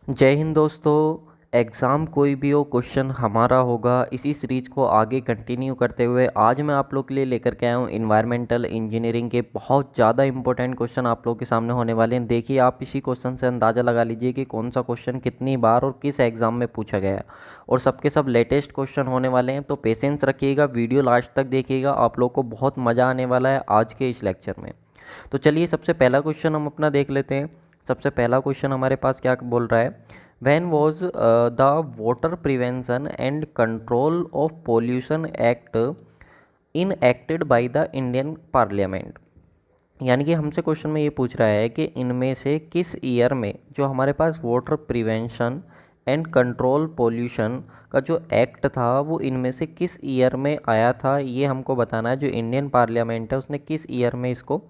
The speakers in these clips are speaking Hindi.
जय हिंद दोस्तों। एग्ज़ाम कोई भी हो क्वेश्चन हमारा होगा। इसी सीरीज को आगे कंटिन्यू करते हुए आज मैं आप लोग के लिए लेकर के आया हूँ इन्वायरमेंटल इंजीनियरिंग के बहुत ज़्यादा इंपॉर्टेंट क्वेश्चन आप लोग के सामने होने वाले हैं। देखिए, आप इसी क्वेश्चन से अंदाज़ा लगा लीजिए कि कौन सा क्वेश्चन कितनी बार और किस एग्ज़ाम में पूछा गया है, और सबके सब लेटेस्ट क्वेश्चन होने वाले हैं। तो पेशेंस रखिएगा, वीडियो लास्ट तक देखिएगा, आप लोग को बहुत मज़ा आने वाला है आज के इस लेक्चर में। तो चलिए, सबसे पहला क्वेश्चन हम अपना देख लेते हैं। सबसे पहला क्वेश्चन हमारे पास क्या बोल रहा है, when was the water prevention and control of pollution act enacted by the Indian parliament. यानी कि हमसे क्वेश्चन में ये पूछ रहा है कि इनमें से किस ईयर में जो हमारे पास water prevention and control pollution का जो एक्ट था वो इनमें से किस ईयर में आया था, ये हमको बताना है। जो इंडियन पार्लियामेंट है उसने किस ईयर में इसको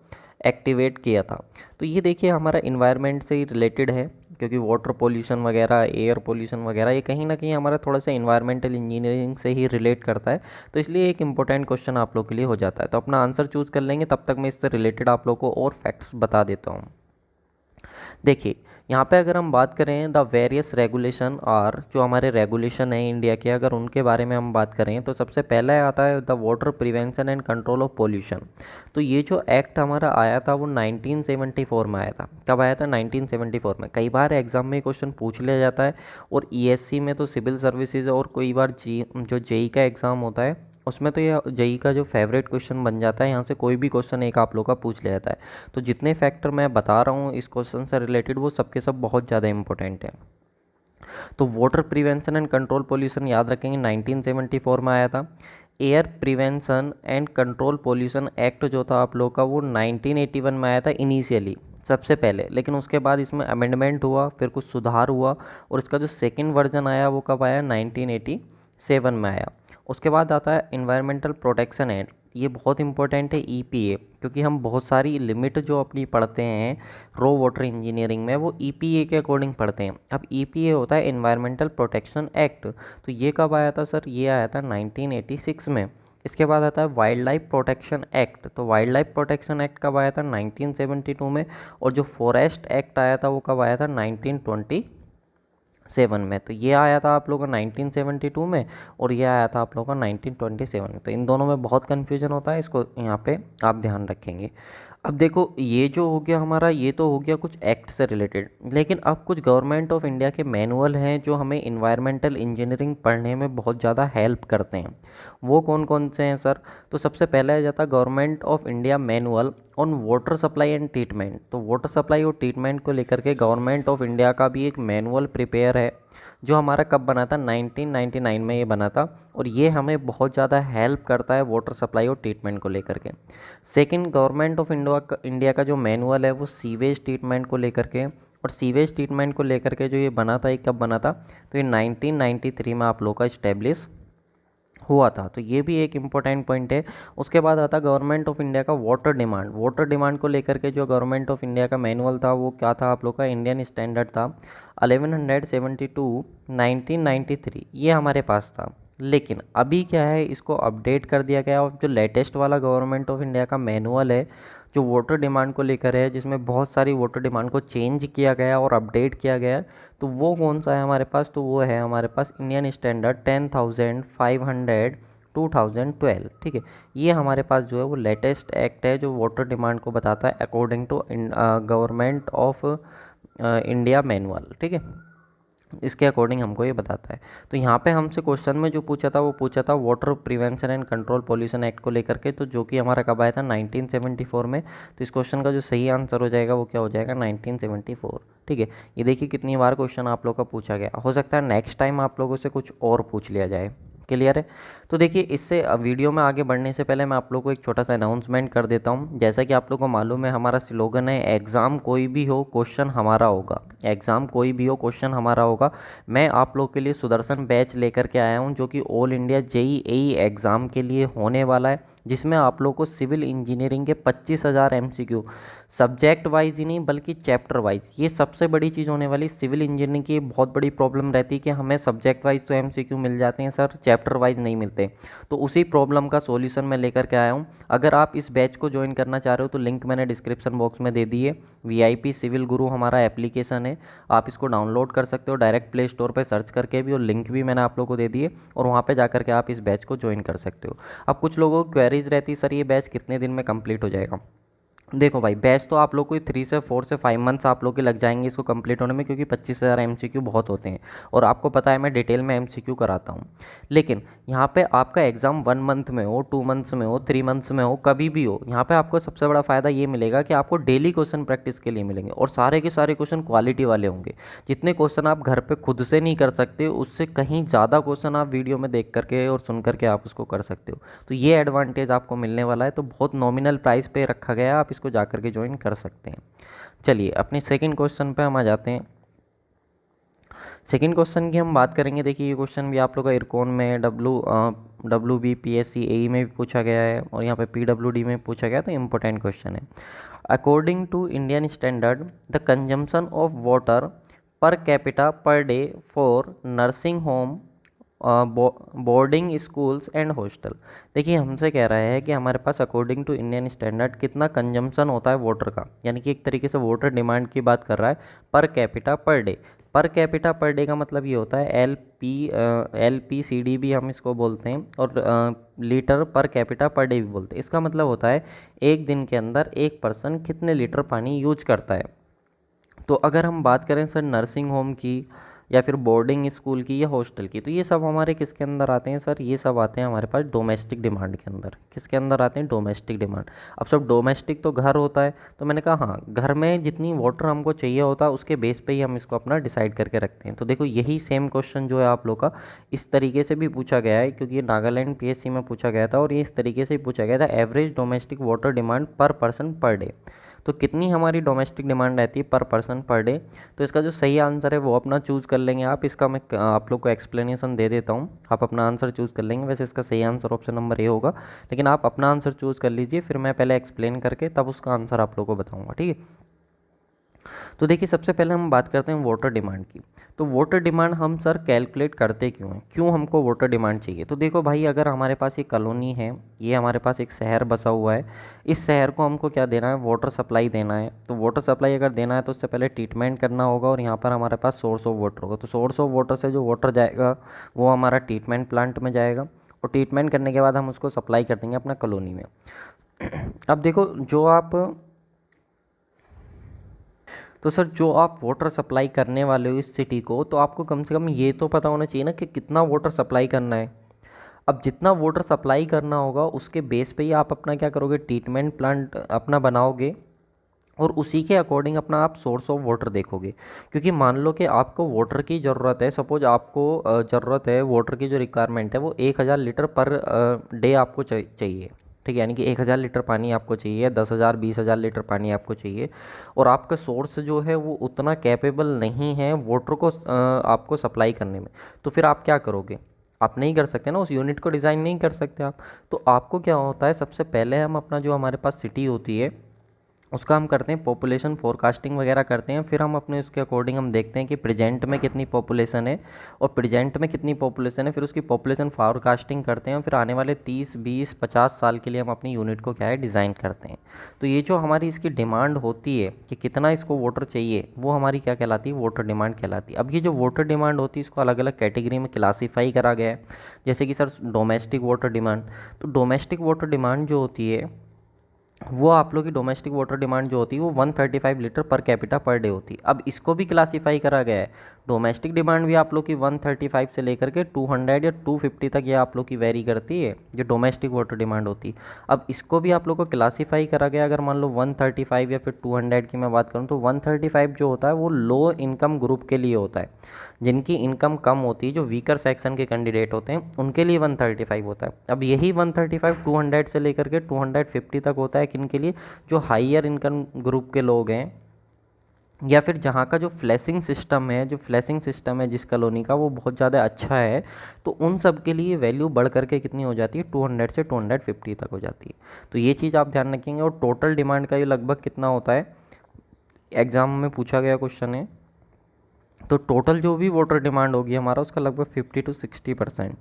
एक्टिवेट किया था। तो ये देखिए हमारा इन्वायरमेंट से ही रिलेटेड है, क्योंकि वाटर पोल्यूशन वगैरह, एयर पोल्यूशन वगैरह, ये कहीं ना कहीं हमारा थोड़ा सा इन्वायरमेंटल इंजीनियरिंग से ही रिलेट करता है। तो इसलिए एक इंपॉर्टेंट क्वेश्चन आप लोग के लिए हो जाता है। तो अपना आंसर चूज़ कर लेंगे, तब तक मैं इससे रिलेटेड आप लोग को और फैक्ट्स बता देता हूँ। देखिए, यहाँ पे अगर हम बात करें द वेरियस रेगुलेशन, और जो हमारे रेगुलेशन है इंडिया के, अगर उनके बारे में हम बात करें तो सबसे पहला आता है the water prevention and control of pollution. तो ये जो एक्ट हमारा आया था वो 1974 में आया था। कब आया था? 1974 में। कई बार एग्जाम में क्वेश्चन पूछ लिया जाता है, और ईएससी में तो सिविल सर्विसेज, और कई बार जो जेई का एग्ज़ाम होता है उसमें तो ये जेई का जो फेवरेट क्वेश्चन बन जाता है। यहाँ से कोई भी क्वेश्चन एक आप लोग का पूछ लिया जाता है। तो जितने फैक्टर मैं बता रहा हूँ इस क्वेश्चन से रिलेटेड, वो सबके सब बहुत ज़्यादा इंपॉर्टेंट है। तो water prevention and control pollution याद रखेंगे 1974 में आया था। Air prevention and control pollution act जो था आप लोग का वो 1981 में आया था इनिशियली, सबसे पहले। लेकिन उसके बाद इसमें अमेंडमेंट हुआ, फिर कुछ सुधार हुआ, और इसका जो सेकंड वर्जन आया वो कब आया? 1987 में आया। उसके बाद आता है इन्वायरमेंटल प्रोटेक्शन एक्ट। ये बहुत इंपॉर्टेंट है, ईपीए, क्योंकि हम बहुत सारी लिमिट जो अपनी पढ़ते हैं रो वाटर इंजीनियरिंग में वो ईपीए के अकॉर्डिंग पढ़ते हैं। अब ईपीए होता है इन्वायरमेंटल प्रोटेक्शन एक्ट। तो ये कब आया था सर? ये आया था 1986 में। इसके बाद आता है वाइल्ड लाइफ प्रोटेक्शन एक्ट। तो वाइल्ड लाइफ प्रोटेक्शन एक्ट कब आया था? 1972 में। और जो फॉरेस्ट एक्ट आया था वो कब आया था? 1927 में। तो ये आया था आप लोगों का 1972 में, और ये आया था आप लोगों का 1927 में। तो इन दोनों में बहुत कन्फ्यूजन होता है, इसको यहाँ पे आप ध्यान रखेंगे। अब देखो, ये जो हो गया हमारा, ये तो हो गया कुछ एक्ट से रिलेटेड। लेकिन अब कुछ गवर्नमेंट ऑफ इंडिया के मैनुअल हैं जो हमें इन्वायरमेंटल इंजीनियरिंग पढ़ने में बहुत ज़्यादा हेल्प करते हैं। वो कौन कौन से हैं सर? तो सबसे पहला आ जाता है government of India manual on water supply and treatment. तो वाटर सप्लाई और ट्रीटमेंट को लेकर के गवर्नमेंट ऑफ इंडिया का भी एक मैनुअल प्रिपेयर है, जो हमारा कब बना था? 1999 में ये बना था। और ये हमें बहुत ज़्यादा हेल्प करता है वाटर सप्लाई और ट्रीटमेंट को लेकर के। सेकंड, गवर्नमेंट ऑफ इंडिया का जो मैनुअल है वो सीवेज ट्रीटमेंट को लेकर के, और सीवेज ट्रीटमेंट को लेकर के जो ये बना था, ये कब बना था? तो ये 1993 में आप लोग का इस्टेब्लिश हुआ था। तो ये भी एक इम्पोर्टेंट पॉइंट है। उसके बाद आता गवर्नमेंट ऑफ इंडिया का वाटर डिमांड। वाटर डिमांड को लेकर के जो गवर्नमेंट ऑफ इंडिया का मैनुअल था वो क्या था आप लोग का? इंडियन स्टैंडर्ड था 1172 1993, ये हमारे पास था। लेकिन अभी क्या है, इसको अपडेट कर दिया गया, और जो लेटेस्ट वाला गवर्नमेंट ऑफ इंडिया का मैनुअल है जो वाटर डिमांड को लेकर है, जिसमें बहुत सारी वाटर डिमांड को चेंज किया गया और अपडेट किया गया, तो वो कौन सा है हमारे पास? तो वो है हमारे पास इंडियन स्टैंडर्ड 10,500 2012। ठीक है, ये हमारे पास जो है वो लेटेस्ट एक्ट है जो वाटर डिमांड को बताता है according to government of India manual. ठीक है, इसके अकॉर्डिंग हमको ये बताता है। तो यहाँ पे हमसे क्वेश्चन में जो पूछा था वो पूछा था water prevention and control pollution act को लेकर के, तो जो कि हमारा कब आया था? 1974 में। तो इस क्वेश्चन का जो सही आंसर हो जाएगा वो क्या हो जाएगा? 1974। ठीक है, ये देखिए कितनी बार क्वेश्चन आप लोग का पूछा गया। हो सकता है नेक्स्ट टाइम आप लोगों से कुछ और पूछ लिया जाए। क्लियर है? तो देखिए, इससे वीडियो में आगे बढ़ने से पहले मैं आप लोग को एक छोटा सा अनाउंसमेंट कर देता हूँ। जैसा कि आप लोग को मालूम है, हमारा स्लोगन है एग्ज़ाम कोई भी हो क्वेश्चन हमारा होगा। एग्ज़ाम कोई भी हो क्वेश्चन हमारा होगा। मैं आप लोग के लिए सुदर्शन बैच लेकर के आया हूँ, जो कि ऑल इंडिया जेईई एग्ज़ाम के लिए होने वाला है, जिसमें आप लोग को सिविल इंजीनियरिंग के 25,000 एमसीक्यू सब्जेक्ट वाइज ही नहीं बल्कि चैप्टर वाइज। ये सबसे बड़ी चीज़ होने वाली सिविल इंजीनियरिंग की बहुत बड़ी प्रॉब्लम रहती है कि हमें सब्जेक्ट वाइज तो एमसीक्यू मिल जाते हैं सर, चैप्टर वाइज नहीं मिलते। तो उसी प्रॉब्लम का सॉल्यूशन मैं लेकर के आया हूँ। अगर आप इस बैच को ज्वाइन करना चाह रहे हो तो लिंक मैंने डिस्क्रिप्शन बॉक्स में दे दी है। वीआईपी सिविल गुरु हमारा एप्लीकेशन है, आप इसको डाउनलोड कर सकते हो डायरेक्ट प्ले स्टोर पर सर्च करके भी, और लिंक भी मैंने आप लोगों को दे दी है, और वहाँ पर जाकर के आप इस बैच को ज्वाइन कर सकते हो। अब कुछ लोगों को क्वेरीज रहती है सर ये बैच कितने दिन में कंप्लीट हो जाएगा। देखो भाई, बैच तो आप लोग को 3 से 4 से 5 मंथ्स आप लोग के लग जाएंगे इसको कंप्लीट होने में, क्योंकि 25,000 एमसीक्यू बहुत होते हैं, और आपको पता है मैं डिटेल में एमसीक्यू कराता हूँ। लेकिन यहाँ पे आपका एग्ज़ाम 1 मंथ में हो, 2 मंथ्स में हो, 3 मंथ्स में हो, कभी भी हो, यहाँ पे आपको सबसे बड़ा फ़ायदा ये मिलेगा कि आपको डेली क्वेश्चन प्रैक्टिस के लिए मिलेंगे, और सारे के सारे क्वेश्चन क्वालिटी वाले होंगे। जितने क्वेश्चन आप घर पर खुद से नहीं कर सकते, उससे कहीं ज़्यादा क्वेश्चन आप वीडियो में देख करके और सुन करके आप उसको कर सकते हो। तो ये एडवांटेज आपको मिलने वाला है। तो बहुत नॉमिनल प्राइस पे रखा गया है, आप इसको जा करके ज्वाइन कर सकते हैं। चलिए अपने सेकंड क्वेश्चन पे हम आ जाते हैं। सेकंड क्वेश्चन की हम बात करेंगे। देखिए ये क्वेश्चन भी आप लोग का इरकॉन में, WBPSC AE में भी पूछा गया है, और यहाँ पे PWD में पूछा गया, तो इम्पोर्टेंट क्वेश्चन है। According to Indian standard the consumption of water per capita per day for nursing home, boarding schools and hostel. देखिए हमसे कह रहा है कि हमारे पास अकॉर्डिंग टू इंडियन स्टैंडर्ड कितना कंजम्पशन होता है वाटर का, यानी कि एक तरीके से वाटर डिमांड की बात कर रहा है पर कैपिटा पर डे। पर कैपिटा पर डे का मतलब ये होता है LPCD भी हम इसको बोलते हैं, और लीटर पर कैपिटा पर डे भी बोलते हैं। इसका मतलब होता है एक दिन के अंदर एक पर्सन कितने लीटर पानी यूज करता है। तो अगर हम बात करें सर नर्सिंग होम की, या फिर बोर्डिंग स्कूल की, या हॉस्टल की, तो ये सब हमारे किसके अंदर आते हैं सर, ये सब आते हैं हमारे पास डोमेस्टिक डिमांड के अंदर। किसके अंदर आते हैं, डोमेस्टिक डिमांड। अब सब डोमेस्टिक तो घर होता है, तो मैंने कहा हाँ, घर में जितनी वाटर हमको चाहिए होता है उसके बेस पे ही हम इसको अपना डिसाइड करके रखते हैं। तो देखो यही सेम क्वेश्चन जो है आप लोग का इस तरीके से भी पूछा गया है, क्योंकि ये नागालैंड PSC में पूछा गया था, और ये इस तरीके से ही पूछा गया था, एवरेज डोमेस्टिक वाटर डिमांड पर पर्सन पर डे। तो कितनी हमारी डोमेस्टिक डिमांड रहती है पर पर्सन पर डे। तो इसका जो सही आंसर है वो अपना चूज़ कर लेंगे आप। इसका मैं आप लोग को एक्सप्लेनेशन दे देता हूँ, आप अपना आंसर चूज़ कर लेंगे। वैसे इसका सही आंसर ऑप्शन नंबर ए होगा, लेकिन आप अपना आंसर चूज़ कर लीजिए, फिर मैं पहले एक्सप्लेन करके तब उसका आंसर आप लोग को बताऊँगा, ठीक है। तो देखिए सबसे पहले हम बात करते हैं वाटर डिमांड की। तो वाटर डिमांड हम सर कैलकुलेट करते क्यों हैं, क्यों हमको वाटर डिमांड चाहिए। तो देखो भाई, अगर हमारे पास एक कॉलोनी है, ये हमारे पास एक शहर बसा हुआ है, इस शहर को हमको क्या देना है, वाटर सप्लाई देना है। तो वाटर सप्लाई अगर देना है तो उससे पहले ट्रीटमेंट करना होगा, और यहाँ पर हमारे पास सोर्स ऑफ वाटर होगा। तो सोर्स ऑफ वाटर से जो वाटर जाएगा वो हमारा ट्रीटमेंट प्लांट में जाएगा, और ट्रीटमेंट करने के बाद हम उसको सप्लाई कर देंगे अपना कॉलोनी में। अब देखो तो सर जो आप वाटर सप्लाई करने वाले हो इस सिटी को, तो आपको कम से कम ये तो पता होना चाहिए ना कि कितना वाटर सप्लाई करना है। अब जितना वाटर सप्लाई करना होगा उसके बेस पे ही आप अपना क्या करोगे, ट्रीटमेंट प्लांट अपना बनाओगे, और उसी के अकॉर्डिंग अपना आप सोर्स ऑफ वाटर देखोगे। क्योंकि मान लो कि आपको वाटर की ज़रूरत है, सपोज आपको ज़रूरत है वाटर की, जो रिक्वायरमेंट है वो 1,000 लीटर पर डे आपको चाहिए, ठीक है। यानी कि 1,000 लीटर पानी आपको चाहिए, 10,000 20,000 लीटर पानी आपको चाहिए, और आपका सोर्स जो है वो उतना कैपेबल नहीं है वाटर को आपको सप्लाई करने में। तो फिर आप क्या करोगे, आप नहीं कर सकते ना, उस यूनिट को डिज़ाइन नहीं कर सकते आप। तो आपको क्या होता है, सबसे पहले हम अपना जो हमारे पास सिटी होती है उसका हम करते हैं पॉपुलेशन फोरकास्टिंग वगैरह करते हैं। फिर हम अपने उसके अकॉर्डिंग हम देखते हैं कि प्रेजेंट में कितनी पॉपुलेशन है, और प्रेजेंट में कितनी पॉपुलेशन है, फिर उसकी पॉपुलेशन फोरकास्टिंग करते हैं। फिर आने वाले 30 20 50 साल के लिए हम अपनी यूनिट को क्या है, डिज़ाइन करते हैं। तो ये जो हमारी इसकी डिमांड होती है कि कितना इसको वाटर चाहिए, वो हमारी क्या कहलाती है, वाटर डिमांड कहलाती है। अब ये जो वाटर डिमांड होती है इसको अलग अलग कैटेगरी में क्लासीफाई करा गया है। जैसे कि सर डोमेस्टिक वाटर डिमांड, तो डोमेस्टिक वाटर डिमांड जो होती है वो आप लोग की डोमेस्टिक वाटर डिमांड जो होती है वो 135 लीटर पर कैपिटा पर डे होती है। अब इसको भी क्लासीफाई करा गया है, डोमेस्टिक डिमांड भी आप लोग की 135 से लेकर के 200 या 250 तक ये आप लोग की वेरी करती है, जो डोमेस्टिक वाटर डिमांड होती है। अब इसको भी आप लोग को क्लासीफाई करा गया। अगर मान लो 135 या फिर 200 की मैं बात करूँ, तो 135 जो होता है वो लो इनकम ग्रुप के लिए होता है, जिनकी इनकम कम होती है, जो वीकर सेक्शन के कैंडिडेट होते हैं उनके लिए 135 होता है। अब यही 135 200 से लेकर के 250 तक होता है किन के लिए, जो हाइयर इनकम ग्रुप के लोग हैं, या फिर जहाँ का जो फ्लैशिंग सिस्टम है जिस कॉलोनी का वो बहुत ज़्यादा अच्छा है, तो उन सब के लिए वैल्यू बढ़ करके कितनी हो जाती है, 200 से 250 तक हो जाती है। तो ये चीज़ आप ध्यान रखेंगे। और टोटल डिमांड का ये लगभग कितना होता है, एग्ज़ाम में पूछा गया क्वेश्चन है। तो टोटल जो भी वाटर डिमांड होगी हमारा, उसका लगभग 50 to 60%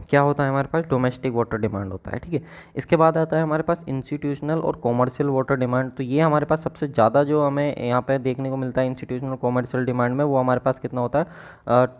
क्या होता है, हमारे पास डोमेस्टिक वाटर डिमांड होता है। ठीक है, इसके बाद आता है हमारे पास इंस्टीट्यूशनल और कॉमर्शियल वाटर डिमांड। तो ये हमारे पास सबसे ज़्यादा जो हमें यहाँ पे देखने को मिलता है इंस्टीट्यूशनल कॉमर्शियल डिमांड में, वो हमारे पास कितना होता है,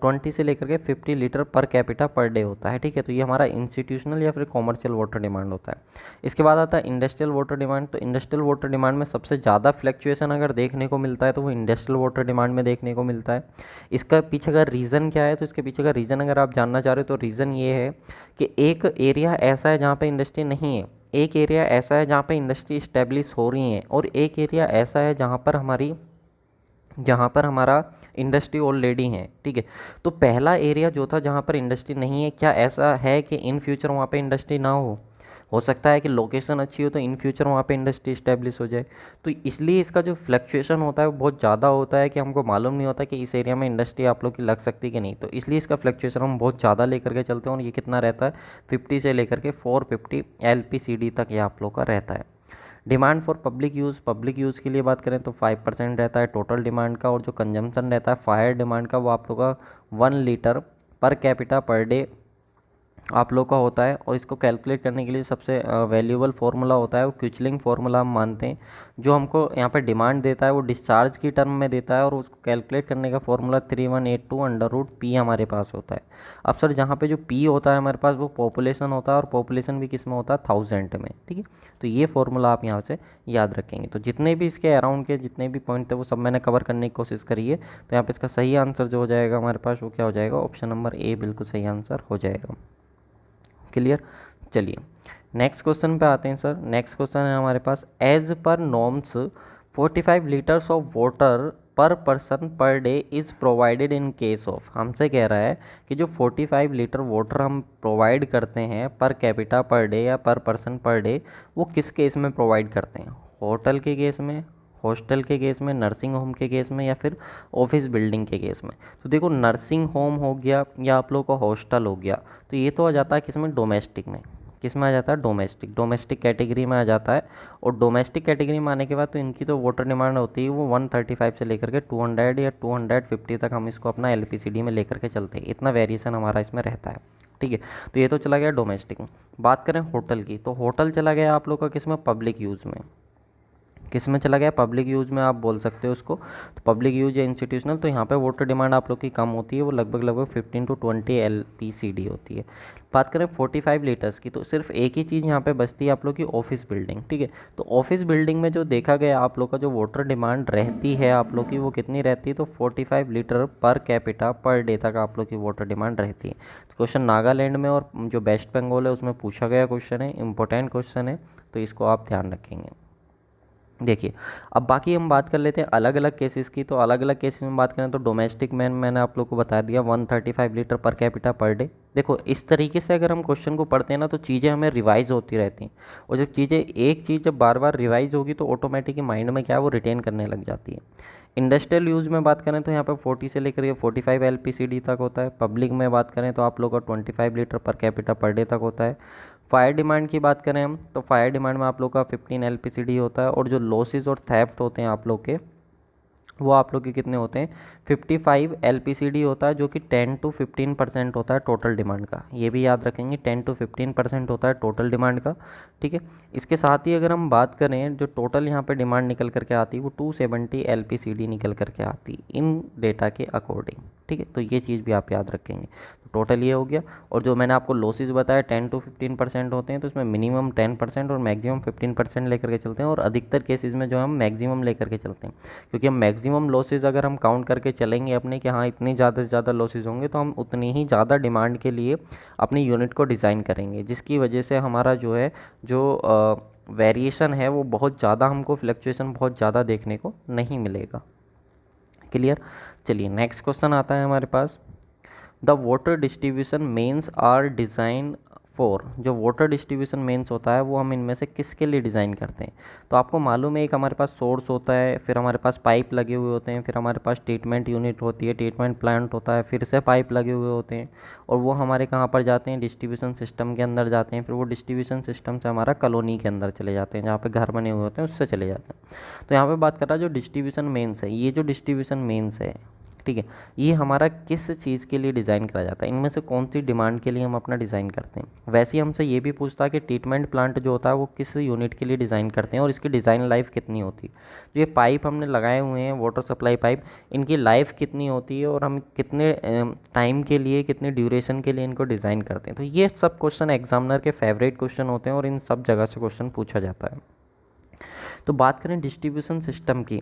20 से लेकर के 50 लीटर पर कैपिटा पर डे होता है। ठीक है, तो ये हमारा इंस्टीट्यूशनल या फिर कॉमर्शियल वाटर डिमांड होता है। इसके बाद आता है इंडस्ट्रियल वाटर डिमांड। तो इंडस्ट्रियल वाटर डिमांड में सबसे ज़्यादा फ्लैक्चुएशन अगर देखने को मिलता है तो वो इंडस्ट्रियल वाटर डिमांड में देखने को मिलता है। इसका पीछे का रीज़न क्या है, तो इसके पीछे का रीज़न अगर आप जानना चाह रहे हो तो रीज़न ये है कि एक एरिया ऐसा है जहाँ पे इंडस्ट्री नहीं है, एक एरिया ऐसा है जहाँ पे इंडस्ट्री इस्टेब्लिश हो रही है, और एक एरिया ऐसा है जहाँ पर हमारा इंडस्ट्री ऑलरेडी है। ठीक है, तो पहला एरिया जो था जहाँ पर इंडस्ट्री नहीं है, क्या ऐसा है कि इन फ्यूचर वहाँ पे इंडस्ट्री ना हो सकता है कि लोकेशन अच्छी हो तो इन फ्यूचर वहाँ पे इंडस्ट्री इस्टेब्लिश हो जाए। तो इसलिए इसका जो फ्लक्चुएशन होता है वो बहुत ज़्यादा होता है कि हमको मालूम नहीं होता कि इस एरिया में इंडस्ट्री आप लोग की लग सकती कि नहीं। तो इसलिए इसका फ्लक्चुएशन हम बहुत ज़्यादा लेकर के चलते हैं, और ये कितना रहता है, 50 से लेकर के 450 LPCD तक ये आप लोग का रहता है। डिमांड फॉर पब्लिक यूज़ के लिए बात करें तो 5% रहता है टोटल डिमांड का, और जो कंजम्पशन रहता है फायर डिमांड का वो आप लोग का 1 लीटर पर कैपिटा पर डे आप लोग का होता है। और इसको कैलकुलेट करने के लिए सबसे वैल्यूएबल फार्मूला होता है वो क्विचलिंग फार्मूला हम मानते हैं, जो हमको यहाँ पे डिमांड देता है वो डिस्चार्ज की टर्म में देता है, और उसको कैलकुलेट करने का फार्मूला 3182 √P हमारे पास होता है। अब सर जहाँ पे जो P होता है हमारे पास वो पॉपुलेशन होता है, और पॉपुलेशन भी किस में होता है, 1000 में। ठीक है, तो ये फार्मूला आप यहाँ से याद रखेंगे। तो जितने भी इसके अराउंड के जितने भी पॉइंट थे वो सब मैंने कवर करने की कोशिश करी है। तो यहाँ पे इसका सही आंसर जो हो जाएगा हमारे पास वो क्या हो जाएगा, ऑप्शन नंबर ए बिल्कुल सही आंसर हो जाएगा। क्लियर, चलिए नेक्स्ट क्वेश्चन पे आते हैं सर। नेक्स्ट क्वेश्चन है हमारे पास, as per norms 45 litres of water per person per day is provided in case of, हमसे कह रहा है कि जो 45 लीटर वाटर हम प्रोवाइड करते हैं पर कैपिटा पर डे या पर पर्सन पर डे, वो किस केस में प्रोवाइड करते हैं, होटल के केस में, हॉस्टल के केस में, नर्सिंग होम के केस में, या फिर ऑफिस बिल्डिंग के केस में। तो देखो नर्सिंग होम हो गया या आप लोग का हॉस्टल हो गया, तो ये तो आ जाता है किस में, डोमेस्टिक में। किस में आ जाता है, डोमेस्टिक कैटेगरी में आ जाता है। और डोमेस्टिक कैटेगरी में आने के बाद तो इनकी तो वाटर डिमांड होती है वो 135 से लेकर के 200 या 250 तक हम इसको अपना LPCD में लेकर के चलते हैं, इतना वेरिएशन हमारा इसमें रहता है। ठीक है, तो ये तो चला गया डोमेस्टिक में। बात करें होटल की, तो होटल चला गया आप लोग का किस में, पब्लिक यूज़ में। किस में चला गया, पब्लिक यूज़ में आप बोल सकते हो उसको। तो पब्लिक यूज या इंस्टीट्यूशनल, तो यहाँ पे वाटर डिमांड आप लोग की कम होती है, वो लगभग 15 to 20 LPCD होती है। बात करें 45 लीटर्स की, तो सिर्फ एक ही चीज़ यहाँ पे बचती है आप लोग की, ऑफिस बिल्डिंग। ठीक है, तो ऑफिस बिल्डिंग में जो देखा गया आप लोग का जो वाटर डिमांड रहती है आप लोग की, वो कितनी रहती है, तो 45 लीटर पर कैपिटा पर डे तक आप लोग की वाटर डिमांड रहती है। तो क्वेश्चन नागालैंड में और जो वेस्ट बंगाल है उसमें पूछा गया क्वेश्चन है, इंपॉर्टेंट क्वेश्चन है, तो इसको आप ध्यान रखेंगे। देखिए, अब बाकी हम बात कर लेते हैं अलग अलग केसेस की। तो अलग अलग केसेस में बात करें तो डोमेस्टिक में मैंने आप लोग को बता दिया 135 लीटर पर कैपिटा पर डे। देखो इस तरीके से अगर हम क्वेश्चन को पढ़ते हैं ना तो चीज़ें हमें रिवाइज होती रहती हैं, और जब चीज़ें एक चीज़ जब बार बार रिवाइज होगी तो ऑटोमेटिक माइंड में क्या है वो रिटेन करने लग जाती है। इंडस्ट्रियल यूज़ में बात करें तो यहाँ पर 40 से लेकर के 45 LPCD तक होता है। पब्लिक में बात करें तो आप लोग का 25 लीटर पर कैपिटा पर डे तक होता है। फायर डिमांड की बात करें हम तो फायर डिमांड में आप लोग का 15 LPCD होता है, और जो लॉसेस और थेफ्ट होते हैं आप लोग के वो आप लोग के कितने होते हैं, 55 LPCD होता है, जो कि 10 to 15% होता है टोटल डिमांड का। ये भी याद रखेंगे 10 to 15% होता है टोटल डिमांड का। ठीक है, इसके साथ ही अगर हम बात करें जो टोटल यहाँ पे डिमांड निकल करके आती है वो 270 LPCD निकल करके आती इन डेटा के अकॉर्डिंग। ठीक है, तो ये चीज़ भी आप याद रखेंगे। तो टोटल ये हो गया, और जो मैंने आपको लॉसेज बताया 10 to 15% होते हैं, तो इसमें मिनिमम 10% और मैक्सिमम 15% लेकर के चलते हैं, और अधिकतर केसेस में जो हम मैक्सिमम लेकर के चलते हैं, क्योंकि हम मैक्सिमम लॉसेज अगर हम काउंट करके चलेंगे अपने कि हाँ इतने ज़्यादा से ज़्यादा लॉसेज होंगे, तो हम उतनी ही ज़्यादा डिमांड के लिए अपनी यूनिट को डिज़ाइन करेंगे, जिसकी वजह से हमारा जो है जो वेरिएशन है वो बहुत ज़्यादा, हमको फ्लक्चुएशन बहुत ज़्यादा देखने को नहीं मिलेगा। क्लियर, चलिए नेक्स्ट क्वेश्चन आता है हमारे पास, the water distribution mains are design 4 जो वाटर डिस्ट्रीब्यूशन मेंस होता है वो हम इनमें से किसके लिए डिज़ाइन करते हैं। तो आपको मालूम है एक हमारे पास सोर्स होता है, फिर हमारे पास पाइप लगे हुए होते हैं, फिर हमारे पास ट्रीटमेंट यूनिट होती है, ट्रीटमेंट प्लांट होता है, फिर से पाइप लगे हुए होते हैं और वो हमारे कहाँ पर जाते हैं, डिस्ट्रीब्यूशन सिस्टम के अंदर जाते हैं। फिर वो डिस्ट्रीब्यूशन सिस्टम से हमारा कॉलोनी के अंदर चले जाते हैं, जहाँ पे घर बने हुए होते हैं उससे चले जाते हैं। तो यहाँ पे बात कर रहा है जो डिस्ट्रीब्यूशन मेंस है, ये जो डिस्ट्रीब्यूशन मेंस है, ठीक है, ये हमारा किस चीज़ के लिए डिज़ाइन करा जाता है, इनमें से कौन सी डिमांड के लिए हम अपना डिज़ाइन करते हैं। वैसे ही हमसे ये भी पूछता है कि ट्रीटमेंट प्लांट जो होता है वो किस यूनिट के लिए डिज़ाइन करते हैं और इसकी डिज़ाइन लाइफ कितनी होती है। जो ये पाइप हमने लगाए हुए हैं वाटर सप्लाई पाइप, इनकी लाइफ कितनी होती है और हम कितने टाइम के लिए, कितने ड्यूरेशन के लिए इनको डिज़ाइन करते हैं। तो ये सब क्वेश्चन एग्जामिनर के फेवरेट क्वेश्चन होते हैं और इन सब जगह से क्वेश्चन पूछा जाता है। तो बात करें डिस्ट्रीब्यूशन सिस्टम की,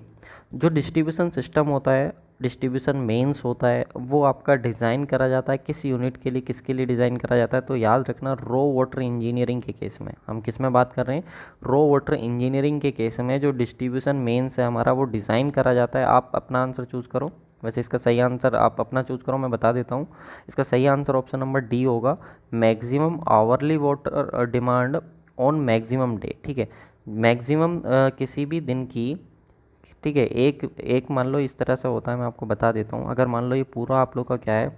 जो डिस्ट्रीब्यूशन सिस्टम होता है, डिस्ट्रीब्यूशन मेंस होता है, वो आपका डिज़ाइन करा जाता है किस यूनिट के लिए, किसके लिए डिज़ाइन करा जाता है। तो याद रखना रो वाटर इंजीनियरिंग के केस में, हम किस में बात कर रहे हैं, रो वाटर इंजीनियरिंग के केस में जो डिस्ट्रीब्यूशन मेंस है हमारा वो डिज़ाइन करा जाता है। आप अपना आंसर चूज़ करो, वैसे इसका सही आंसर आप अपना चूज़ करो, मैं बता देता हूँ। इसका सही आंसर ऑप्शन नंबर डी होगा, maximum hourly water demand on maximum day. ठीक है, मैक्सिमम किसी भी दिन की, ठीक है, एक एक मान लो इस तरह से होता है, मैं आपको बता देता हूँ। अगर मान लो ये पूरा आप लोग का क्या है,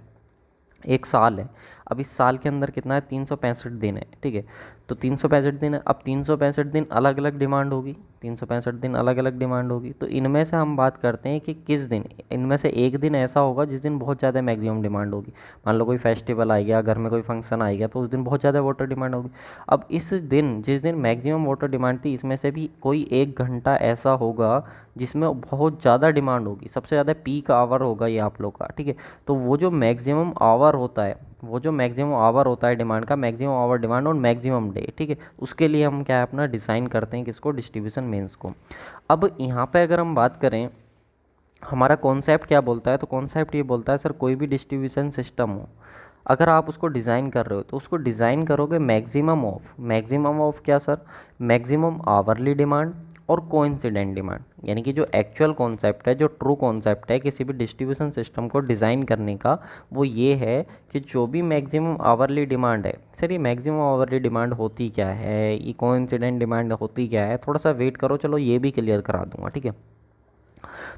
एक साल है। अब इस साल के अंदर कितना है, 365 दिन है, ठीक है। तो 365 दिन है, अब 365 दिन अलग अलग डिमांड होगी, 365 दिन अलग अलग डिमांड होगी। तो इनमें से हम बात करते हैं कि किस दिन, इनमें से एक दिन ऐसा होगा जिस दिन बहुत ज़्यादा मैक्सिमम डिमांड होगी। मान लो कोई फेस्टिवल आ गया, घर में कोई फंक्शन आ गया, तो उस दिन बहुत ज़्यादा वाटर डिमांड होगी। अब इस दिन, जिस दिन मैक्सिमम वाटर डिमांड थी, इसमें से भी कोई एक घंटा ऐसा होगा जिसमें बहुत ज़्यादा डिमांड होगी, सबसे ज़्यादा पीक आवर होगा ये आप लोग का, ठीक है। तो वो जो मैक्सिमम आवर होता है, वो जो मैक्सिमम आवर होता है डिमांड का, मैक्सिमम आवर डिमांड और मैक्सिमम डे, ठीक है, उसके लिए हम क्या है अपना डिज़ाइन करते हैं किसको, डिस्ट्रीब्यूशन मेंस को। अब यहाँ पे अगर हम बात करें हमारा कॉन्सेप्ट क्या बोलता है, तो कॉन्सेप्ट ये बोलता है सर कोई भी डिस्ट्रीब्यूशन सिस्टम हो, अगर आप उसको डिज़ाइन कर रहे हो तो उसको डिज़ाइन करोगे मैक्सिमम ऑफ क्या सर, मैक्सिमम आवरली डिमांड और कोइंसिडेंट डिमांड। यानी कि जो एक्चुअल कॉन्सेप्ट है, जो ट्रू कॉन्सेप्ट है किसी भी डिस्ट्रीब्यूशन सिस्टम को डिज़ाइन करने का, वो ये है कि जो भी मैक्सिमम आवरली डिमांड है, सर ये मैक्सिमम आवरली डिमांड होती क्या है, ये कोइंसिडेंट डिमांड होती क्या है, थोड़ा सा वेट करो, चलो ये भी क्लियर करा दूंगा, ठीक है।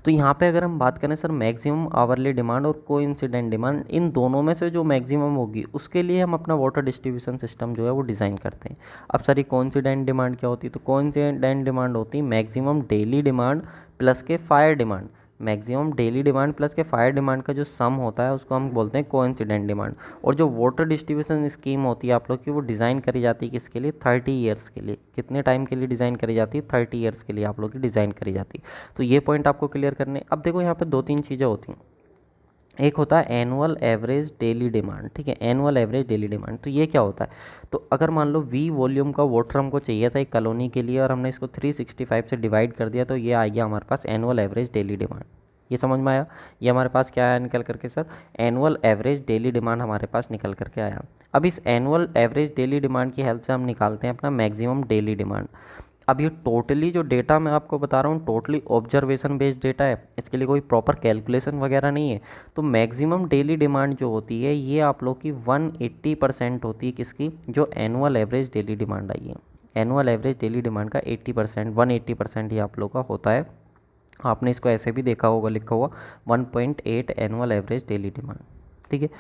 तो यहाँ पे अगर हम बात करें सर मैक्सिमम आवरली डिमांड और कोइंसिडेंट डिमांड, इन दोनों में से जो मैक्सिमम होगी उसके लिए हम अपना वाटर डिस्ट्रीब्यूशन सिस्टम जो है वो डिज़ाइन करते हैं। अब सर ये कोइंसिडेंट डिमांड क्या होती है, तो कोइंसिडेंट डिमांड होती है मैक्सिमम डेली डिमांड प्लस के fire demand. Maximum daily demand plus के फायर डिमांड का जो सम होता है उसको हम बोलते हैं कोइंसिडेंट डिमांड। और जो वाटर डिस्ट्रीब्यूशन स्कीम होती है आप लोग की, वो डिज़ाइन करी जाती है किसके लिए, 30 ईयर्स के लिए। कितने टाइम के लिए डिज़ाइन करी जाती है, 30 ईयर्स के लिए आप लोग की डिज़ाइन करी जाती है। तो ये पॉइंट आपको क्लियर करने। अब देखो यहाँ पे दो तीन चीज़ें होती हैं, एक होता है एनुअल एवरेज डेली डिमांड, ठीक है, एनुअल एवरेज डेली डिमांड। तो ये क्या होता है, तो अगर मान लो वी वॉल्यूम का वाटर हमको चाहिए था एक कॉलोनी के लिए और हमने इसको 365 से डिवाइड कर दिया, तो ये आ गया हमारे पास एनुअल एवरेज डेली डिमांड। ये समझ में आया, ये हमारे पास क्या आया निकल करके sir, annual average daily demand हमारे पास निकल करके आया। अब इस एनुअल एवरेज डेली डिमांड की हेल्प से हम निकालते हैं अपना मैक्सिमम डेली डिमांड। अब ये टोटली जो डेटा मैं आपको बता रहा हूँ टोटली ऑब्जर्वेशन बेस्ड डेटा है, इसके लिए कोई प्रॉपर कैलकुलेशन वगैरह नहीं है। तो मैक्सिमम डेली डिमांड जो होती है ये आप लोग की 180% होती है किसकी, जो एनुअल एवरेज डेली डिमांड आई है। एनुअल एवरेज डेली डिमांड का 80%, 180% ही आप लोग का होता है। आपने इसको ऐसे भी देखा होगा लिखा हुआ 1.8 एनुअल एवरेज डेली डिमांड, ठीक है।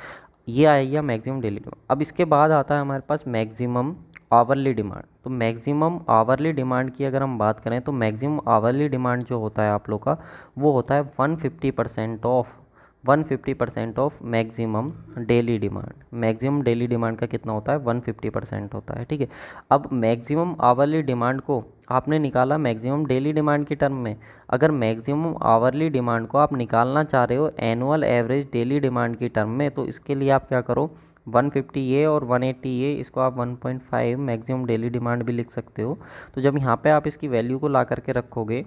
ये आएगा मैक्सिमम डेली डिमांड। अब इसके बाद आता है हमारे पास मैक्सिमम आवरली डिमांड। तो मैक्सिमम आवरली डिमांड की अगर हम बात करें तो मैक्सिमम आवरली डिमांड जो होता है आप लोग का, वो होता है 150% of maximum daily demand. Maximum daily demand का कितना होता है, 150% होता है, ठीक है। अब मैक्सिमम आवरली डिमांड को आपने निकाला मैक्सिमम डेली डिमांड की टर्म में। अगर मैक्सिमम आवरली डिमांड को आप निकालना चाह रहे हो एनुअल एवरेज डेली डिमांड की टर्म में, तो इसके लिए आप क्या करो, 150 ये और 180 ये, इसको आप 1.5 मैक्सिमम डेली डिमांड भी लिख सकते हो। तो जब यहाँ पे आप इसकी वैल्यू को ला करके रखोगे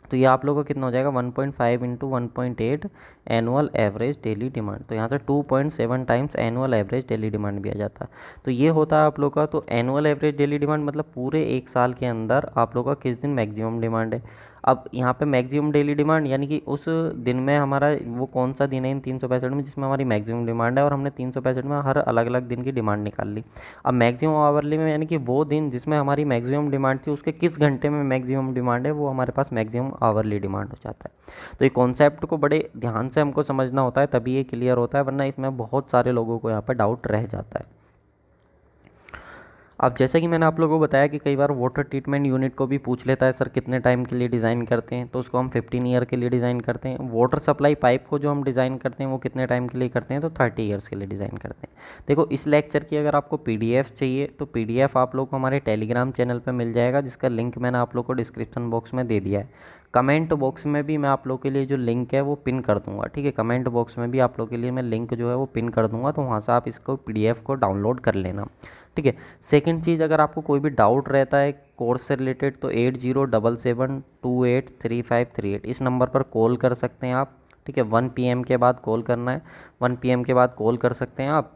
तो ये आप लोगों को कितना हो जाएगा, 1.5 into 1.8 annual average daily demand. तो यहाँ से 2.7 times annual average daily demand भी आ जाता है। तो ये होता है आप लोग का, तो एनुअल एवरेज डेली डिमांड मतलब पूरे एक साल के अंदर आप लोग का किस दिन मैक्सिमम डिमांड है। अब यहाँ पे मैक्सिमम डेली डिमांड यानी कि उस दिन में हमारा वो कौन सा दिन है इन 365 में जिसमें हमारी मैक्सिमम डिमांड है, और हमने 365 में हर अलग अलग दिन की डिमांड निकाल ली। अब मैक्सिमम आवरली में यानी कि वो दिन जिसमें हमारी मैक्सिमम डिमांड थी उसके किस घंटे में मैक्सिमम डिमांड है, वो हमारे पास मैक्सिमम आवरली डिमांड हो जाता है। तो ये कॉन्सेप्ट को बड़े ध्यान से हमको समझना होता है, तभी ये क्लियर होता है, वरना इसमें बहुत सारे लोगों को यहाँ पर डाउट रह जाता है। अब जैसे कि मैंने आप लोगों को बताया कि कई बार वाटर ट्रीटमेंट यूनिट को भी पूछ लेता है सर कितने टाइम के लिए डिज़ाइन करते हैं, तो उसको हम 15 ईयर के लिए डिज़ाइन करते हैं। वाटर सप्लाई पाइप को जो हम डिज़ाइन करते हैं वो कितने टाइम के लिए करते हैं, तो 30 ईयर्स के लिए डिज़ाइन करते हैं। देखो इस लेक्चर की अगर आपको PDF चाहिए तो PDF आप लोग को हमारे टेलीग्राम चैनल पर मिल जाएगा, जिसका लिंक मैंने आप लोग को डिस्क्रिप्शन बॉक्स में दे दिया है। कमेंट बॉक्स में भी मैं आप लोग के लिए जो लिंक है वो पिन कर दूंगा, ठीक है। कमेंट बॉक्स में भी आप लोग के लिए मैं लिंक जो है वो पिन कर दूंगा, तो वहाँ से आप इसको PDF को डाउनलोड कर लेना, ठीक है। सेकंड चीज़, अगर आपको कोई भी डाउट रहता है कोर्स से रिलेटेड तो 8077283538 इस नंबर पर कॉल कर सकते हैं आप, ठीक है। 1 PM के बाद कॉल करना है, 1 PM के बाद कॉल कर सकते हैं आप।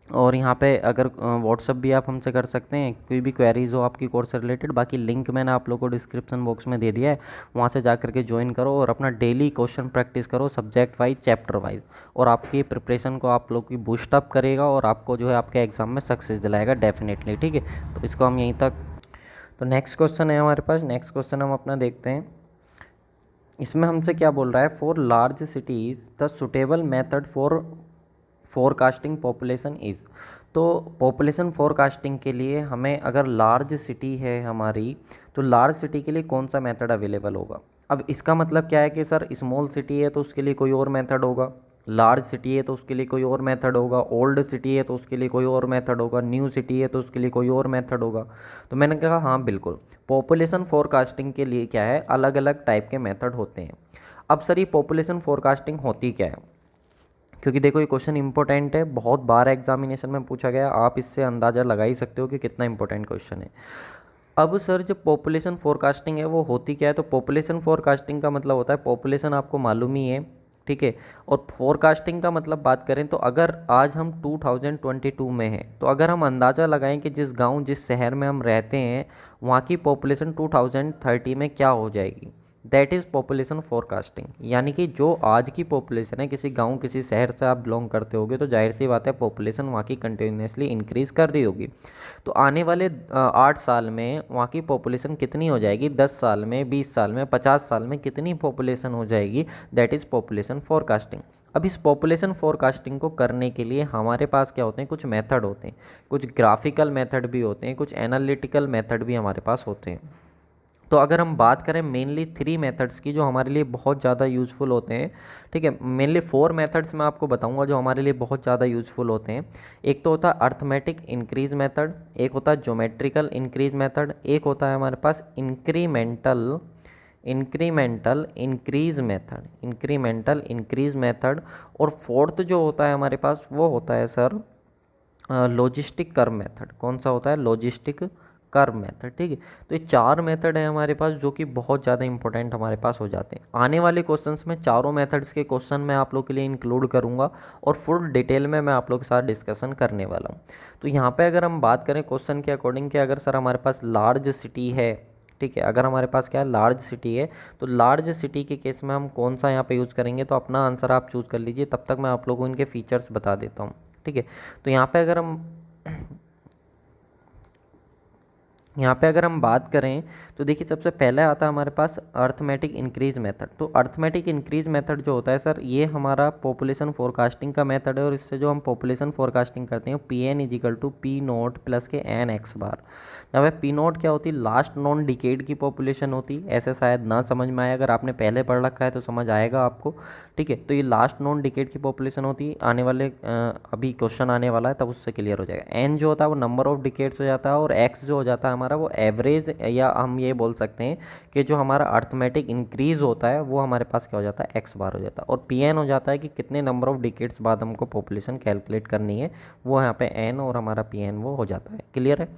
और यहाँ पे अगर व्हाट्सअप भी आप हमसे कर सकते हैं, कोई भी क्वेरीज हो आपकी कोर्स से रिलेटेड। बाकी लिंक मैंने आप लोगों को डिस्क्रिप्शन बॉक्स में दे दिया है, वहाँ से जा करके ज्वाइन करो और अपना डेली क्वेश्चन प्रैक्टिस करो सब्जेक्ट वाइज, चैप्टर वाइज, और आपकी प्रिपरेशन को आप लोग की बूस्ट अप करेगा और आपको जो है आपके एग्ज़ाम में सक्सेस दिलाएगा डेफिनेटली, ठीक है। तो इसको हम यहीं तक, तो नेक्स्ट क्वेश्चन है हमारे पास, नेक्स्ट क्वेश्चन हम अपना देखते हैं। इसमें हमसे क्या बोल रहा है, for large cities the suitable method for forecasting population is. तो पॉपुलेशन फोरकास्टिंग के लिए हमें, अगर लार्ज सिटी है हमारी, तो लार्ज सिटी के लिए कौन सा मेथड अवेलेबल होगा। अब इसका मतलब क्या है कि सर स्मॉल सिटी है तो उसके लिए कोई और मेथड होगा, लार्ज सिटी है तो उसके लिए कोई और मेथड होगा, ओल्ड सिटी है तो उसके लिए कोई और मेथड होगा, न्यू सिटी है तो उसके लिए कोई और मेथड होगा। तो मैंने कहा हाँ बिल्कुल, पॉपुलेशन फोरकास्टिंग के लिए क्या है, अलग अलग टाइप के मेथड होते हैं। अब सर ये पॉपुलेशन फोरकास्टिंग होती क्या है, क्योंकि देखो ये क्वेश्चन इंपॉर्टेंट है, बहुत बार एग्जामिनेशन में पूछा गया, आप इससे अंदाज़ा लगा ही सकते हो कि कितना इंपॉर्टेंट क्वेश्चन है। अब सर जो पॉपुलेशन फोरकास्टिंग है वो होती क्या है, तो पॉपुलेशन फोरकास्टिंग का मतलब होता है, पॉपुलेशन आपको मालूम ही है, ठीक है। और फोरकास्टिंग का मतलब बात करें तो अगर आज हम 2022 में हैं, तो अगर हम अंदाज़ा लगाएं कि जिस गांव जिस शहर में हम रहते हैं वहाँ की पॉपुलेशन 2030 में क्या हो जाएगी, दैट इज़ पॉपुलेशन फोरकास्टिंग। यानी कि जो आज की पॉपुलेशन है, किसी गांव किसी शहर से आप बिलोंग करते होगे तो जाहिर सी बात है पॉपुलेशन वहाँ की कंटिन्यूसली इंक्रीज़ कर रही होगी। तो आने वाले 8 साल में वहाँ की पॉपुलेशन कितनी हो जाएगी, 10 साल में, 20 साल में, 50 साल में कितनी पॉपुलेशन हो जाएगी, दैट इज़ पॉपुलेशन फोरकास्टिंग। अब इस पॉपुलेशन फोरकास्टिंग को करने के लिए हमारे पास क्या होते हैं, कुछ मेथड होते हैं, कुछ ग्राफिकल मेथड भी होते हैं, कुछ एनालिटिकल मेथड भी हमारे पास होते हैं। तो अगर हम बात करें मेनली 3 मेथड्स की जो हमारे लिए बहुत ज़्यादा यूज़फुल होते हैं, ठीक है। मेनली 4 मेथड्स मैं आपको बताऊंगा जो हमारे लिए बहुत ज़्यादा यूज़फुल होते हैं। एक तो होता है अर्थमेटिक इंक्रीज मेथड, एक होता है ज्योमेट्रिकल इंक्रीज मेथड, एक होता है हमारे पास इंक्रीमेंटल इंक्रीज मेथड, और फोर्थ जो होता है हमारे पास वो होता है सर लॉजिस्टिक कर्व मेथड। कौन सा होता है, लॉजिस्टिक कर्व मेथड, ठीक है। तो ये 4 मेथड है हमारे पास जो कि बहुत ज़्यादा इंपॉर्टेंट हमारे पास हो जाते हैं। आने वाले क्वेश्चंस में चारों मेथड्स के क्वेश्चन मैं आप लोग के लिए इंक्लूड करूंगा और फुल डिटेल में मैं आप लोग के साथ डिस्कशन करने वाला हूँ। तो यहाँ पे अगर हम बात करें क्वेश्चन के अकॉर्डिंग कि अगर सर हमारे पास लार्ज सिटी है, ठीक है, अगर हमारे पास क्या है लार्ज सिटी है, तो लार्ज सिटी के केस में हम कौन सा यहाँ पे यूज़ करेंगे, तो अपना आंसर आप चूज़ कर लीजिए, तब तक मैं आप लोगों को इनके फीचर्स बता देता हूँ, ठीक है। तो यहाँ पे अगर हम बात करें तो देखिए सबसे पहले आता है हमारे पास अर्थमेटिक इंक्रीज मेथड। तो अर्थमेटिक इंक्रीज मेथड जो होता है सर, ये हमारा पॉपुलेशन फोरकास्टिंग का मेथड है, और इससे जो हम पॉपुलेशन फोरकास्टिंग करते हैं PN is equal to P naught plus के N X बार। जहाँ पे P नोट क्या होती है, लास्ट नॉन डिकेड की पॉपुलेशन होती, ऐसे शायद ना समझ में आए, अगर आपने पहले पढ़ रखा है तो समझ आएगा आपको, ठीक है। तो ये लास्ट नॉन डिकेड की पॉपुलेशन होती है, आने वाले अभी क्वेश्चन आने वाला है तब उससे क्लियर हो जाएगा। N जो होता है वो नंबर ऑफ डिकेड्स हो जाता है, और X जो हो जाता है हमारा वो एवरेज, या हम ये बोल सकते हैं कि जो हमारा अर्थमेटिक इंक्रीज होता है वो हमारे पास क्या हो जाता है, X बार हो जाता है। और PN हो जाता है कि कितने नंबर ऑफ डिकेड्स बाद हमको पॉपुलेशन कैलकुलेट करनी है, वो यहाँ पे N और हमारा PN वो हो जाता है। क्लियर है।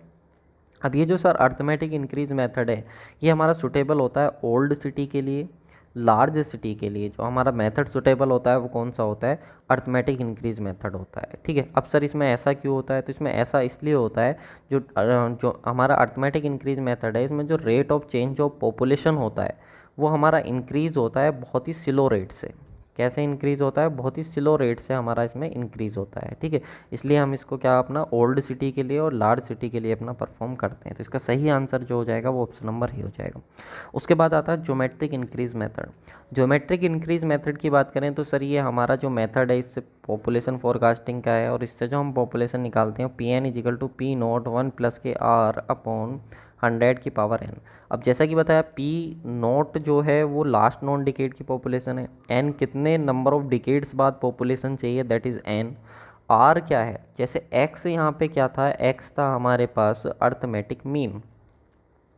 अब ये जो सर अर्थमेटिक इंक्रीज मेथड है ये हमारा सुटेबल होता है ओल्ड सिटी के लिए, लार्ज सिटी के लिए। जो हमारा मेथड सुटेबल होता है वो कौन सा होता है, अर्थमेटिक इंक्रीज मेथड होता है, ठीक है। अब सर इसमें ऐसा क्यों होता है, तो इसमें ऐसा इसलिए होता है जो हमारा अर्थमेटिक इंक्रीज मेथड है, इसमें जो rate of change of population होता है वो हमारा इंक्रीज़ होता है बहुत ही स्लो रेट से। कैसे इंक्रीज़ होता है? बहुत ही स्लो रेट से हमारा इसमें इंक्रीज़ होता है, ठीक है। इसलिए हम इसको क्या अपना ओल्ड सिटी के लिए और लार्ज सिटी के लिए अपना परफॉर्म करते हैं। तो इसका सही आंसर जो हो जाएगा वो ऑप्शन नंबर ही हो जाएगा। उसके बाद आता है geometric increase method. Geometric increase method की बात करें तो सर ये हमारा जो मेथड है इससे पॉपुलेशन फोरकास्टिंग का है, और इससे जो हम पॉपुलेशन निकालते हैं P N is equal to P not 1+के r/100 की पावर n। अब जैसा कि बताया पी नोट जो है वो लास्ट नॉन डिकेड की पॉपुलेशन है, n कितने नंबर ऑफ डिकेड्स बाद पॉपुलेशन चाहिए, दैट इज़ n। r क्या है? जैसे x यहाँ पे क्या था, x था हमारे पास अर्थमेटिक मीन।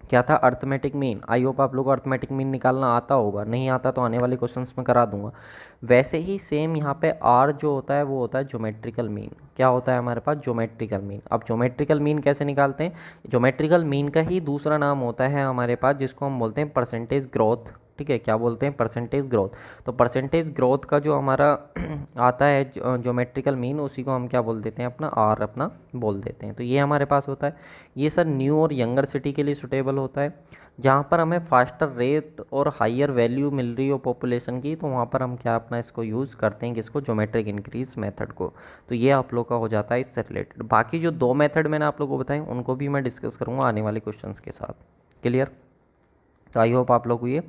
क्या था? Arithmetic mean. आई होप आप लोगों को अर्थमेटिक मीन निकालना आता होगा, नहीं आता तो आने वाले क्वेश्चंस में करा दूंगा। वैसे ही सेम यहाँ पे आर जो होता है वो होता है ज्योमेट्रिकल मीन। क्या होता है हमारे पास? Geometrical mean. अब ज्योमेट्रिकल मीन कैसे निकालते हैं? ज्योमेट्रिकल मीन का ही दूसरा नाम होता है हमारे पास जिसको हम बोलते हैं परसेंटेज ग्रोथ, ठीक है। क्या बोलते हैं? Percentage growth. तो परसेंटेज ग्रोथ का जो हमारा आता है ज्योमेट्रिकल मीन, उसी को हम क्या बोल देते हैं? अपना आर अपना बोल देते हैं। तो ये हमारे पास होता है। ये सर न्यू और यंगर सिटी के लिए सुटेबल होता है, जहाँ पर हमें फास्टर रेट और हायर वैल्यू मिल रही हो पॉपुलेशन की, तो वहाँ पर हम क्या अपना इसको यूज़ करते हैं, किसको? ज्योमेट्रिक इंक्रीज मेथड को। तो ये आप लोग का हो जाता है इससे रिलेटेड। बाकी जो दो मेथड मैंने आप लोगों को बताए उनको भी मैं डिस्कस करूँगा आने वाले क्वेश्चंस के साथ। क्लियर? तो आई होप आप लोग को ये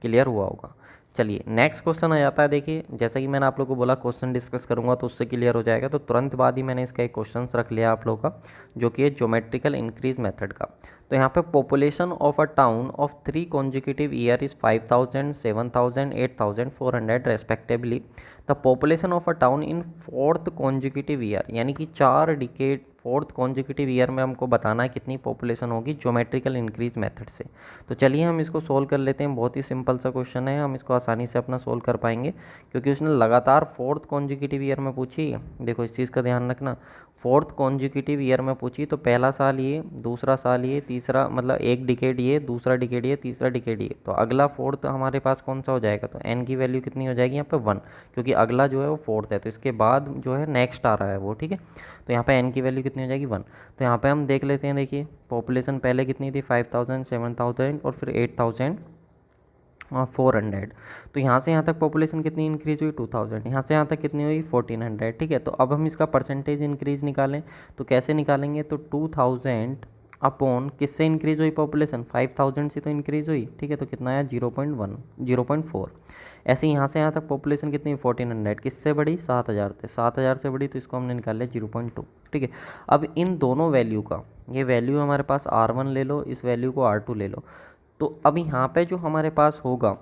क्लियर हुआ होगा। चलिए नेक्स्ट क्वेश्चन आ जाता है। देखिए जैसा कि मैंने आप लोग को बोला क्वेश्चन डिस्कस करूंगा तो उससे क्लियर हो जाएगा, तो तुरंत बाद ही मैंने इसका एक क्वेश्चन रख लिया आप लोग का, जो कि है ज्योमेट्रिकल इंक्रीज मेथड का। तो यहाँ पे population of a town of 3 consecutive year is 5000, 7000, 8400 respectively. The population of a town in 4th consecutive year, यानी कि 4 डिकेड 4th consecutive ईयर में हमको बताना है कितनी पॉपुलेशन होगी ज्योमेट्रिकल इंक्रीज मेथड से। तो चलिए हम इसको सोल्व कर लेते हैं। बहुत ही सिंपल सा क्वेश्चन है, हम इसको आसानी से अपना सोल्व कर पाएंगे क्योंकि उसने लगातार 4th consecutive ईयर में पूछी है। देखो इस चीज़ का ध्यान रखना, 4th consecutive ईयर में पूछी तो पहला साल ये, दूसरा साल ये, तीसरा मतलब एक डिकेड ये, दूसरा डिकेड ये, तीसरा डिकेड ये, तो अगला 4th हमारे पास कौन सा हो जाएगा? तो n की वैल्यू कितनी हो जाएगी यहाँ पे? 1, क्योंकि अगला जो है वो 4th है, तो इसके बाद जो है नेक्स्ट आ रहा है वो, ठीक है। तो यहाँ पे n की वैल्यू कितनी हो जाएगी? 1। तो यहाँ पे हम देख लेते हैं। देखिए पॉपुलेशन पहले कितनी थी? 5000, 7000 और फिर 8400। तो यहाँ से यहाँ तक पॉपुलेशन कितनी इंक्रीज हुई? 2000। यहाँ से यहाँ तक कितनी हुई? 1400, ठीक है। तो अब हम इसका परसेंटेज इंक्रीज निकालें तो कैसे निकालेंगे? तो 2000 अपॉन किससे इंक्रीज हुई पॉपुलेशन? 5000 से तो इंक्रीज हुई, ठीक है। तो कितना आया? 0.1, 0.4। ऐसे यहाँ से यहाँ तक पॉपुलेशन कितनी? 1400। किससे बढ़ी? 7000 से। 7000 से बढ़ी तो इसको हमने निकाल लिया 0.2, ठीक है। अब इन दोनों वैल्यू का, ये वैल्यू हमारे पास R1 ले लो, इस वैल्यू को R2 ले लो। तो अब यहाँ पे जो हमारे पास होगा,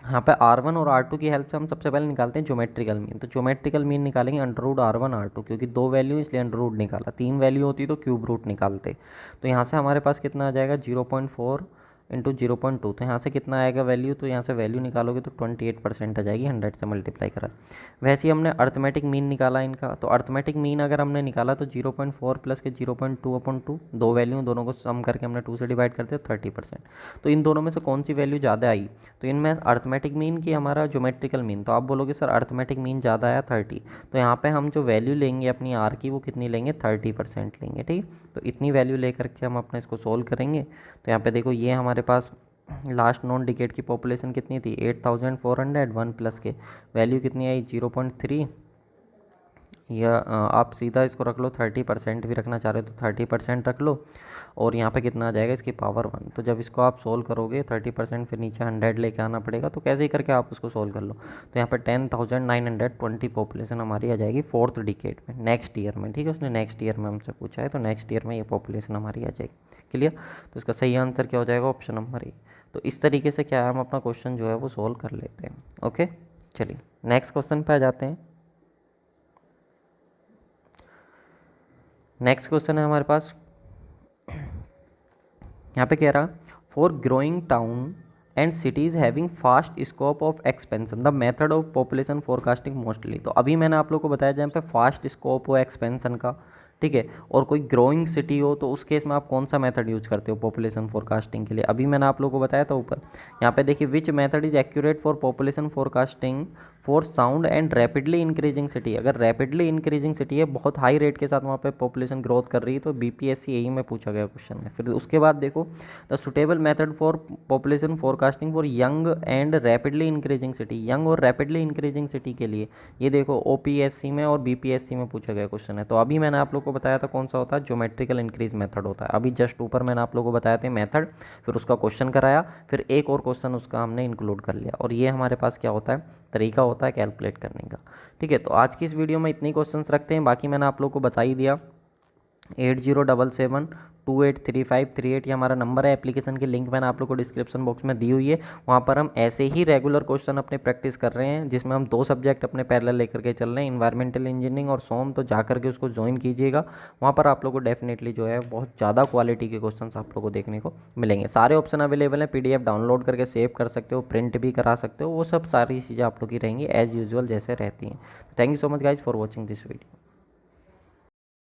यहाँ पे R1 और R2 की हेल्प से हम सबसे पहले निकालते हैं ज्योमेट्रिकल मीन। तो ज्योमेट्रिकल मीन निकालेंगे √R1 R2, क्योंकि दो वैल्यू इसलिए अंडर निकाला, 3 वैल्यू होती तो क्यूब रूट निकालते। तो यहाँ से हमारे पास कितना आ जाएगा? 0.4 इंटू 0.2। तो यहाँ से कितना आएगा वैल्यू? तो यहाँ से वैल्यू निकालोगे तो 28% आ जाएगी 100 से मल्टीप्लाई करा। वैसे ही हमने अर्थमेटिक मीन निकाला इनका, तो अर्थमेटिक मीन अगर हमने निकाला तो 0.4 प्लस के 0.2/2, दो वैल्यू दोनों को सम करके हमने 2 से डिवाइड करते हैं 30%। तो इन दोनों में से कौन सी वैल्यू ज़्यादा आई? तो इनमें अर्थमेटिक मीन की हमारा ज्योमेट्रिकल मीन। तो आप बोलोगे सर अर्थमेटिक मीन ज़्यादा आया 30, तो यहाँ पे हम जो वैल्यू लेंगे अपनी आर की वो कितनी लेंगे? 30% लेंगे, ठीक। तो इतनी वैल्यू लेकर के हम अपने इसको सोल्व करेंगे। तो यहाँ पे देखो ये हमारे पास लास्ट नॉन डिकेड की पॉपुलेशन कितनी थी? 8400, 1 प्लस के वैल्यू कितनी आई? 0.3, या आप सीधा इसको रख लो, 30% भी रखना चाह रहे हो तो 30% रख लो, और यहाँ पे कितना आ जाएगा? इसकी पावर 1। तो जब इसको आप सोल्व करोगे 30% फिर नीचे 100 लेके आना पड़ेगा, तो कैसे ही करके आप उसको सोल्व कर लो। तो यहाँ पे 10,920 पॉपुलेशन हमारी आ जाएगी 4th डिकेड में, नेक्स्ट ईयर में, ठीक है। उसने नेक्स्ट ईयर में हमसे पूछा है, तो नेक्स्ट ईयर में ये पॉपुलेशन हमारी आ जाएगी। क्लियर? तो इसका सही आंसर क्या हो जाएगा? Option number A. तो इस तरीके से क्या है, हम अपना क्वेश्चन जो है वो सोल्व कर लेते हैं। ओके चलिए नेक्स्ट क्वेश्चन पे आ जाते हैं। नेक्स्ट क्वेश्चन है हमारे पास, यहाँ पे कह रहा, for growing town and cities having fast scope of expansion the method of population forecasting mostly. तो अभी मैंने आप लोग को बताया जहाँ पे फास्ट स्कोप हो एक्सपेंशन का, ठीक है, और कोई ग्रोइंग सिटी हो तो उस केस में आप कौन सा मेथड यूज करते हो पॉपुलेशन फोरकास्टिंग के लिए? अभी मैंने आप लोगों को बताया था ऊपर। यहाँ पे देखिए, which method is accurate for population forecasting for sound and rapidly increasing city. अगर रैपिडली इंक्रीजिंग सिटी है, बहुत हाई रेट के साथ वहाँ पे पॉपुलेशन ग्रोथ कर रही है, तो बीपीएससी यही में पूछा गया क्वेश्चन है। फिर उसके बाद देखो, the suitable method for population forecasting for young and rapidly increasing city. Young और रैपिडली इंक्रीजिंग सिटी के लिए ये देखो ओपीएससी में और बीपीएससी में पूछा गया क्वेश्चन है। तो अभी मैंने आप लोग को बताया था कौन सा होता है, ज्योमेट्रिकल इंक्रीज मेथड होता है। अभी जस्ट ऊपर मैंने आप लोग को बताया था मेथड, फिर उसका क्वेश्चन कराया, फिर एक और क्वेश्चन उसका हमने इंक्लूड कर लिया, और ये हमारे पास क्या होता है, तरीका होता है कैलकुलेट करने का। ठीक है, तो आज की इस वीडियो में इतनी क्वेश्चंस रखते हैं, बाकी मैंने आप लोग को बता ही दिया। 8077283538 ये हमारा नंबर है। एप्लीकेशन की लिंक मैंने आप लोग को डिस्क्रिप्शन बॉक्स में दी हुई है। वहाँ पर हम ऐसे ही रेगुलर क्वेश्चन अपने प्रैक्टिस कर रहे हैं, जिसमें हम 2 सब्जेक्ट अपने पैरेलल लेकर के चल रहे हैं, इन्वायरमेंटल इंजीनियरिंग और सोम। तो जा करके उसको ज्वाइन कीजिएगा, वहाँ पर आप लोग को डेफिनेटली जो है बहुत ज़्यादा क्वालिटी के क्वेश्चन आप लोग को देखने को मिलेंगे। सारे ऑप्शन अवेलेबल हैं, PDF डाउनलोड करके सेव कर सकते हो, प्रिंट भी करा सकते हो, वो सब सारी चीज़ें आप लोग की रहेंगी एज यूजुअल जैसे रहती हैं। तो thank you so much guys for watching this video.